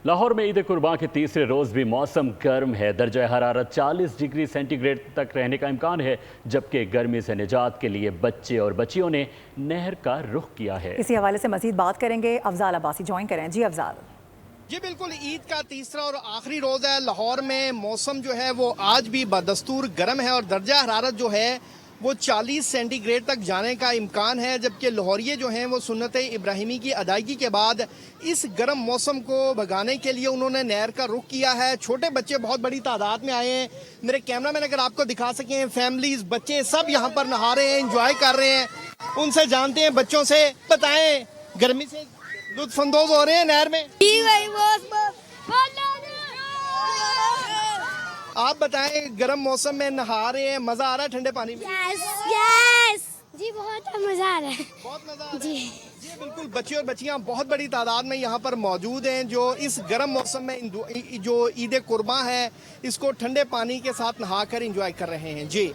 लाहौर में ईद कुर्बान के तीसरे रोज़ भी मौसम गर्म है। दर्जा हरारत 40 डिग्री सेंटीग्रेड तक रहने का इम्कान है, जबकि गर्मी से निजात के लिए बच्चे और बच्चियों ने नहर का रुख किया है। इसी हवाले से मजीद बात करेंगे। अफजाल अब्बासी ज्वाइन करें। जी अफजाल। जी बिल्कुल, ईद का तीसरा और आखिरी रोज़ है। लाहौर में मौसम जो है वो आज भी बदस्तूर गर्म है और दर्जा हरारत जो है वो 40 सेंटीग्रेड तक जाने का इम्कान है, जबकि लाहौरिये जो हैं वो सुन्नत इब्राहिमी की अदायगी के बाद इस गर्म मौसम को भगाने के लिए उन्होंने नहर का रुख किया है। छोटे बच्चे बहुत बड़ी तादाद में आए हैं। मेरे कैमरामैन अगर आपको दिखा सकें, फैमिलीज बच्चे सब यहाँ पर नहा रहे हैं, इंजॉय कर रहे हैं। उनसे जानते हैं, बच्चों से बताएं, गर्मी से लुत्फानंदोज हो रहे हैं नहर में? आप बताएं, गर्म मौसम में नहा रहे हैं, मजा आ रहा है ठंडे पानी में? यस जी, बहुत मजा आ रहा है। बहुत मजा आ रहा है जी जी बिल्कुल। बच्चे और बच्चियां बहुत बड़ी तादाद में यहाँ पर मौजूद हैं, जो इस गर्म मौसम में जो ईद कुर्बान है इसको ठंडे पानी के साथ नहाकर एंजॉय कर रहे हैं। जी